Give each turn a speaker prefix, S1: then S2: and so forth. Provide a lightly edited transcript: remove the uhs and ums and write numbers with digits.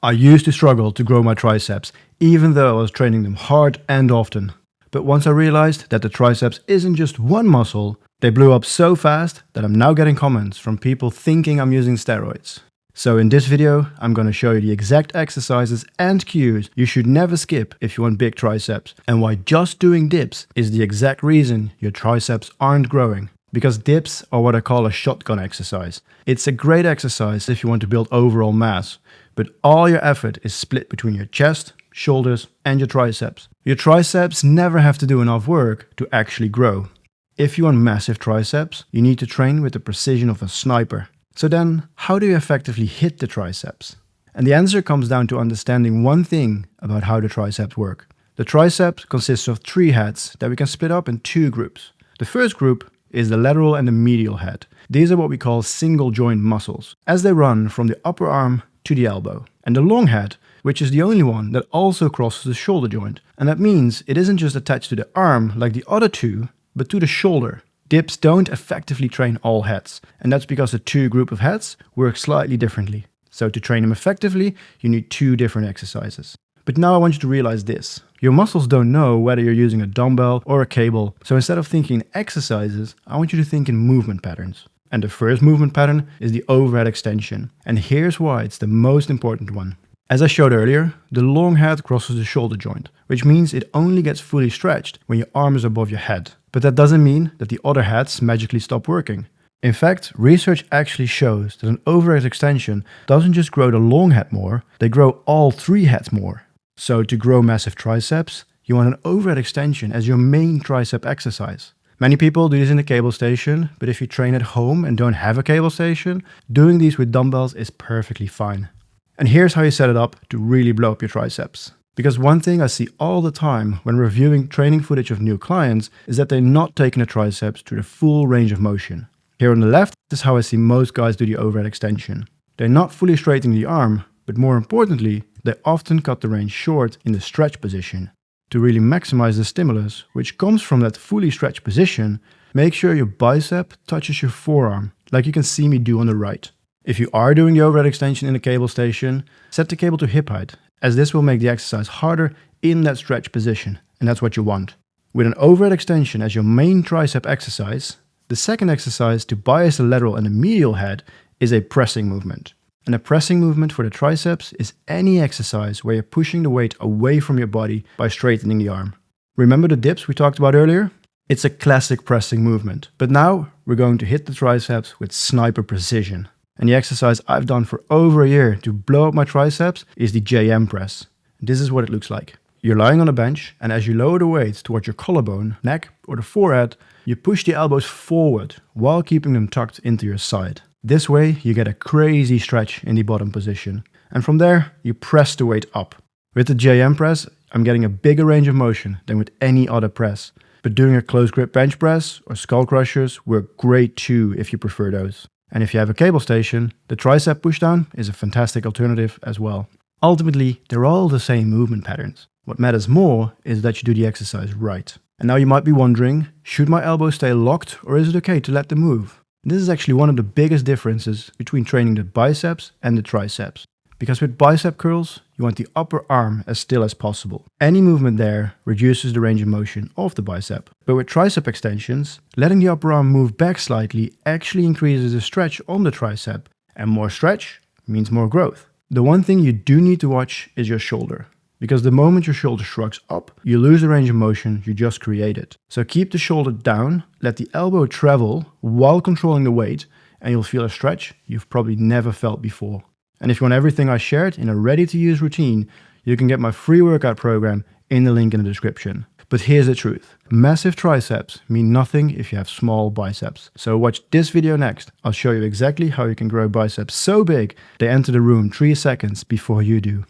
S1: I used to struggle to grow my triceps, even though I was training them hard and often. But once I realized that the triceps isn't just one muscle, they blew up so fast that I'm now getting comments from people thinking I'm using steroids. So in this video, I'm going to show you the exact exercises and cues you should never skip if you want big triceps, and why just doing dips is the exact reason your triceps aren't growing. Because dips are what I call a shotgun exercise. It's a great exercise if you want to build overall mass, but all your effort is split between your chest, shoulders and your triceps. Your triceps never have to do enough work to actually grow. If you want massive triceps, you need to train with the precision of a sniper. So then, how do you effectively hit the triceps? And the answer comes down to understanding one thing about how the triceps work. The triceps consists of 3 heads that we can split up in 2 groups. The first group is the lateral and the medial head. These are what we call single joint muscles, as they run from the upper arm to the elbow. And the long head, which is the only one that also crosses the shoulder joint. And that means it isn't just attached to the arm like the other 2, but to the shoulder. Dips don't effectively train all heads, and that's because the 2 group of heads work slightly differently. So to train them effectively, you need 2 different exercises. But now I want you to realize this. Your muscles don't know whether you're using a dumbbell or a cable, so instead of thinking in exercises, I want you to think in movement patterns. And the first movement pattern is the overhead extension. And here's why it's the most important one. As I showed earlier, the long head crosses the shoulder joint, which means it only gets fully stretched when your arm is above your head. But that doesn't mean that the other heads magically stop working. In fact, research actually shows that an overhead extension doesn't just grow the long head more, they grow all 3 heads more. So to grow massive triceps, you want an overhead extension as your main tricep exercise. Many people do this in the cable station, but if you train at home and don't have a cable station, doing these with dumbbells is perfectly fine. And here's how you set it up to really blow up your triceps. Because one thing I see all the time when reviewing training footage of new clients is that they're not taking the triceps to the full range of motion. Here on the left is how I see most guys do the overhead extension. They're not fully straightening the arm, but more importantly, they often cut the range short in the stretch position. To really maximize the stimulus, which comes from that fully stretched position, make sure your bicep touches your forearm, like you can see me do on the right. If you are doing the overhead extension in a cable station, set the cable to hip height, as this will make the exercise harder in that stretch position, and that's what you want. With an overhead extension as your main tricep exercise, the second exercise to bias the lateral and the medial head is a pressing movement. And a pressing movement for the triceps is any exercise where you're pushing the weight away from your body by straightening the arm. Remember the dips we talked about earlier? It's a classic pressing movement, but now we're going to hit the triceps with sniper precision. And the exercise I've done for over a year to blow up my triceps is the JM press. This is what it looks like. You're lying on a bench, and as you lower the weight towards your collarbone, neck or the forehead, you push the elbows forward while keeping them tucked into your side. This way you get a crazy stretch in the bottom position. And from there, you press the weight up. With the JM press, I'm getting a bigger range of motion than with any other press. But doing a close grip bench press or skull crushers work great too if you prefer those. And if you have a cable station, the tricep pushdown is a fantastic alternative as well. Ultimately, they're all the same movement patterns. What matters more is that you do the exercise right. And now you might be wondering, should my elbows stay locked or is it okay to let them move? This is actually one of the biggest differences between training the biceps and the triceps. Because with bicep curls, you want the upper arm as still as possible. Any movement there reduces the range of motion of the bicep. But with tricep extensions, letting the upper arm move back slightly actually increases the stretch on the tricep. And more stretch means more growth. The one thing you do need to watch is your shoulder. Because the moment your shoulder shrugs up, you lose the range of motion you just created. So keep the shoulder down, let the elbow travel while controlling the weight, and you'll feel a stretch you've probably never felt before. And if you want everything I shared in a ready-to-use routine, you can get my free workout program in the link in the description. But here's the truth. Massive triceps mean nothing if you have small biceps. So watch this video next. I'll show you exactly how you can grow biceps so big they enter the room 3 seconds before you do.